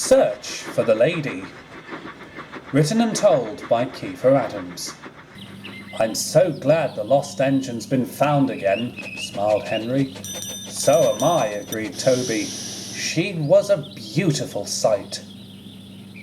Search for the Lady. Written and told by Kiefer Adams. "I'm so glad the lost engine's been found again," smiled Henry. "So am I," agreed Toby. "She was a beautiful sight."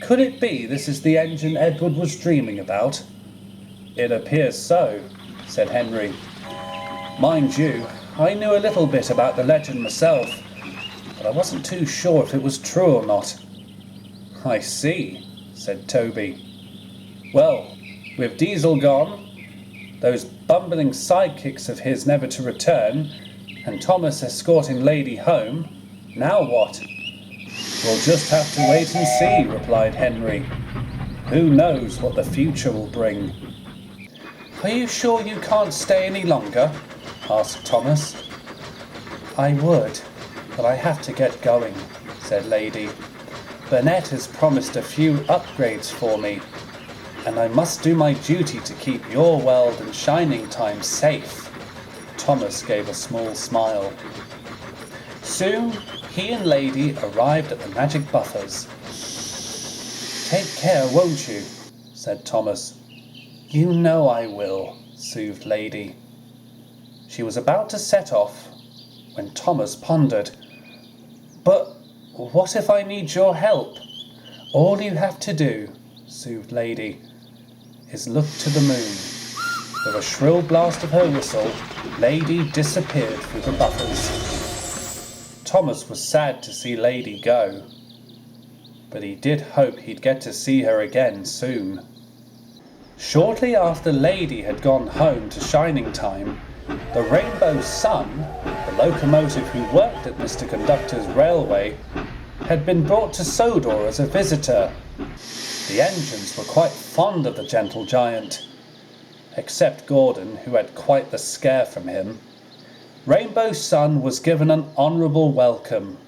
"Could it be this is the engine Edward was dreaming about?" "It appears so," said Henry. "Mind you, I knew a little bit about the legend myself, but I wasn't too sure if it was true or not." "I see," said Toby. "Well, with Diesel gone, those bumbling sidekicks of his never to return, and Thomas escorting Lady home, now what?" "We'll just have to wait and see," replied Henry. "Who knows what the future will bring?" "Are you sure you can't stay any longer?" asked Thomas. "I would, but I have to get going," said Lady. "Burnett has promised a few upgrades for me, and I must do my duty to keep your world and Shining Time safe." Thomas gave a small smile. Soon he and Lady arrived at the magic buffers. "Take care, won't you?" said Thomas. "You know I will," soothed Lady. She was about to set off when Thomas pondered. "But what if I need your help?" "All you have to do," soothed Lady, "is look to the moon." With a shrill blast of her whistle, Lady disappeared through the buffers. Thomas was sad to see Lady go, but he did hope he'd get to see her again soon. Shortly after Lady had gone home to Shining Time, the Rainbow Sun, the locomotive who worked at Mr. Conductor's railway, had been brought to Sodor as a visitor. The engines were quite fond of the gentle giant, except Gordon, who had quite the scare from him. Rainbow Sun was given an honourable welcome,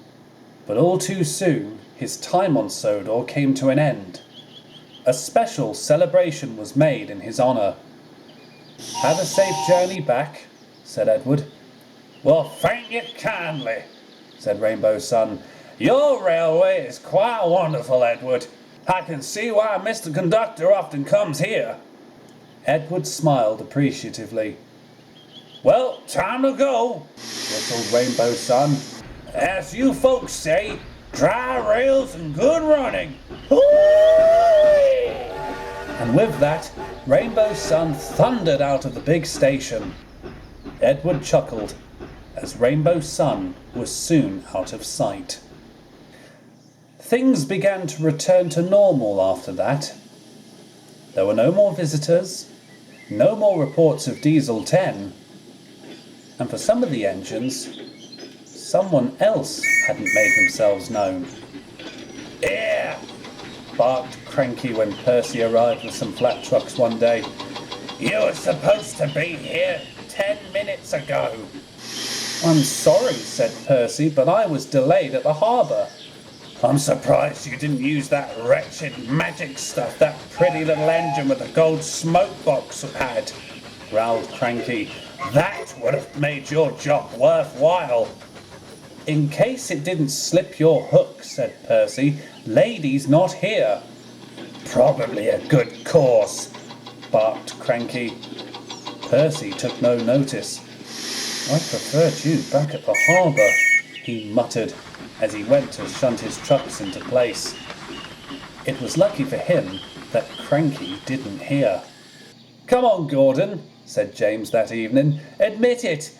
but all too soon his time on Sodor came to an end. A special celebration was made in his honour. "Have a safe journey back," said Edward. "Well, thank you kindly," said Rainbow Sun. "Your railway is quite wonderful, Edward. I can see why Mr. Conductor often comes here." Edward smiled appreciatively. "Well, time to go," whistled Rainbow Sun. "As you folks say, dry rails and good running. Hoo-wee!" And with that, Rainbow Sun thundered out of the big station. Edward chuckled, as Rainbow Sun was soon out of sight. Things began to return to normal after that. There were no more visitors, no more reports of Diesel 10, and for some of the engines, someone else hadn't made themselves known. "Here!" barked Cranky when Percy arrived with some flat trucks one day. "You were supposed to be here 10 minutes ago." "I'm sorry," said Percy, "but I was delayed at the harbour." "I'm surprised you didn't use that wretched magic stuff that pretty little engine with the gold smoke box had," growled Cranky. "That would have made your job worthwhile." "In case it didn't slip your hook," said Percy, "Lady's not here." "Probably a good course," barked Cranky. Percy took no notice. "I preferred you back at the harbour," he muttered as he went to shunt his trucks into place. It was lucky for him that Cranky didn't hear. "Come on, Gordon," said James that evening. "Admit it.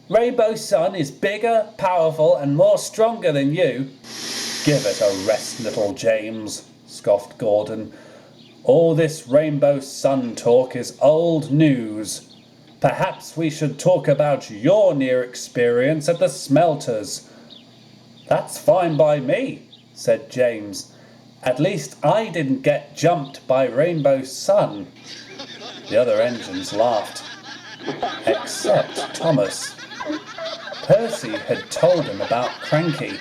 Rainbow Sun is bigger, powerful, and more stronger than you." "Give it a rest, little James," scoffed Gordon. "All this Rainbow Sun talk is old news. Perhaps we should talk about your near experience at the smelters." "That's fine by me," said James. "At least I didn't get jumped by Rainbow Sun." The other engines laughed, except Thomas. Percy had told him about Cranky,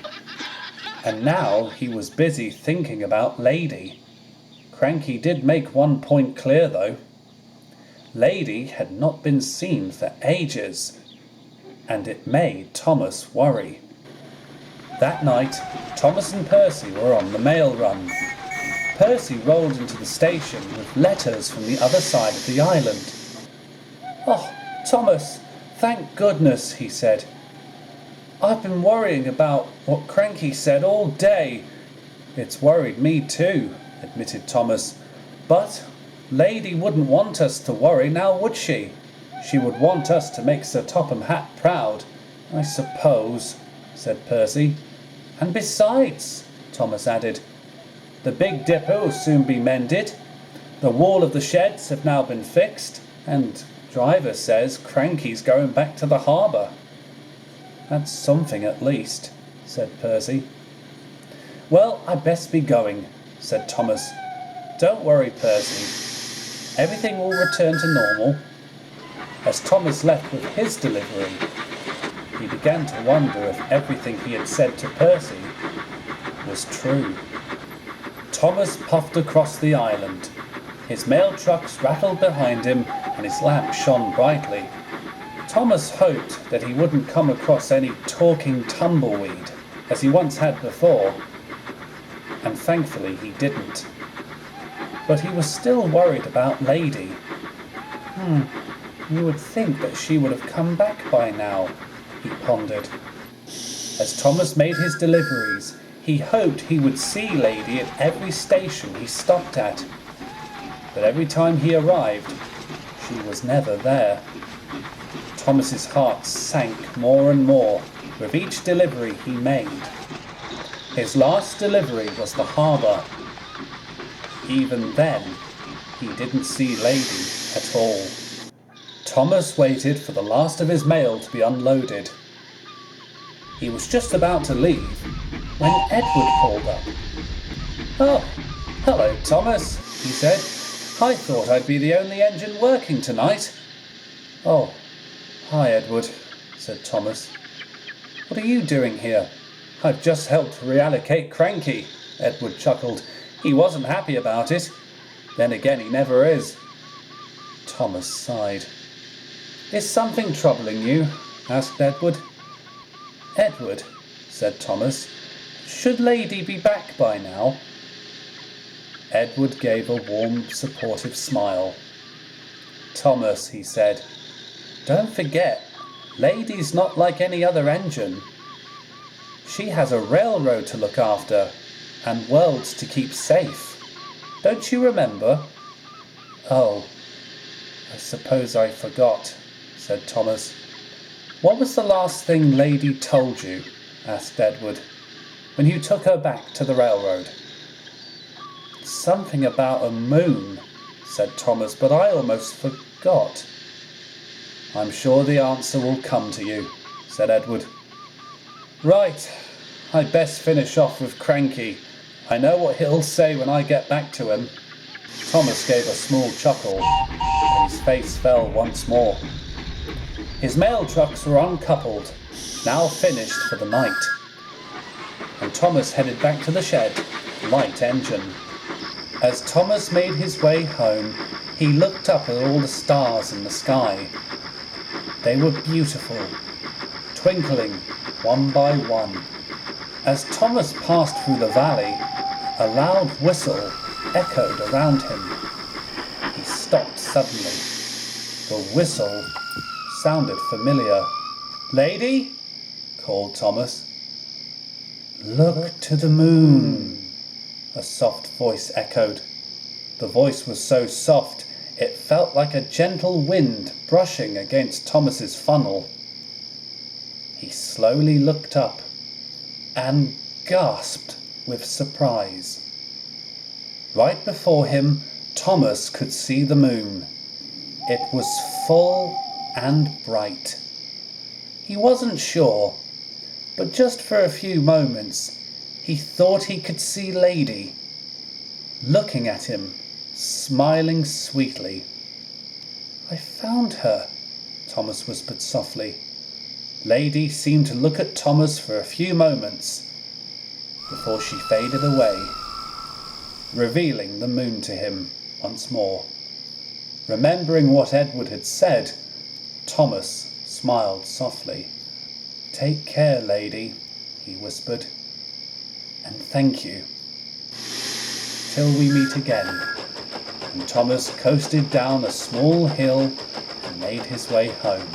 and now he was busy thinking about Lady. Cranky did make one point clear, though. Lady had not been seen for ages, and it made Thomas worry. That night, Thomas and Percy were on the mail run. Percy rolled into the station with letters from the other side of the island. "Oh, Thomas, thank goodness," he said. "I've been worrying about what Cranky said all day." "It's worried me too," admitted Thomas. "But Lady wouldn't want us to worry now, would she? She would want us to make Sir Topham Hatt proud, I suppose," said Percy. "And besides," Thomas added, "the Big Dipper will soon be mended. The wall of the sheds have now been fixed, and driver says Cranky's going back to the harbour." "That's something at least," said Percy. "Well, I'd best be going," said Thomas. "Don't worry, Percy. Everything will return to normal." As Thomas left with his delivery, he began to wonder if everything he had said to Percy was true. Thomas puffed across the island. His mail trucks rattled behind him and his lamp shone brightly. Thomas hoped that he wouldn't come across any talking tumbleweed, as he once had before, and thankfully he didn't. But he was still worried about Lady. You would think that she would have come back by now, he pondered. As Thomas made his deliveries, he hoped he would see Lady at every station he stopped at. But every time he arrived, she was never there. Thomas's heart sank more and more with each delivery he made. His last delivery was the harbour. Even then, he didn't see Lady at all. Thomas waited for the last of his mail to be unloaded. He was just about to leave when Edward pulled up. "Oh, hello, Thomas," he said. "I thought I'd be the only engine working tonight." "Oh, hi, Edward," said Thomas. "What are you doing here?" "I've just helped reallocate Cranky," Edward chuckled. "He wasn't happy about it. Then again, he never is." Thomas sighed. "Is something troubling you?" asked Edward. "Edward," said Thomas, "should Lady be back by now?" Edward gave a warm, supportive smile. "Thomas," he said, "don't forget, Lady's not like any other engine. She has a railroad to look after and worlds to keep safe. Don't you remember?" "Oh, I suppose I forgot," said Thomas. "What was the last thing Lady told you?" asked Edward, "when you took her back to the railroad?" "Something about a moon," said Thomas, "but I almost forgot." "I'm sure the answer will come to you," said Edward. "Right, I'd best finish off with Cranky. I know what he'll say when I get back to him." Thomas gave a small chuckle, and his face fell once more. His mail trucks were uncoupled, now finished for the night, and Thomas headed back to the shed, light engine. As Thomas made his way home, he looked up at all the stars in the sky. They were beautiful, twinkling one by one. As Thomas passed through the valley, a loud whistle echoed around him. He stopped suddenly. The whistle sounded familiar. "Lady?" called Thomas. "Look to the moon," a soft voice echoed. The voice was so soft it felt like a gentle wind brushing against Thomas's funnel. He slowly looked up and gasped with surprise. Right before him, Thomas could see the moon. It was full and bright. He wasn't sure, but just for a few moments, he thought he could see Lady, looking at him, smiling sweetly. "I found her," Thomas whispered softly. Lady seemed to look at Thomas for a few moments before she faded away, revealing the moon to him once more. Remembering what Edward had said, Thomas smiled softly. "Take care, Lady," he whispered. "And thank you. Till we meet again." And Thomas coasted down a small hill and made his way home.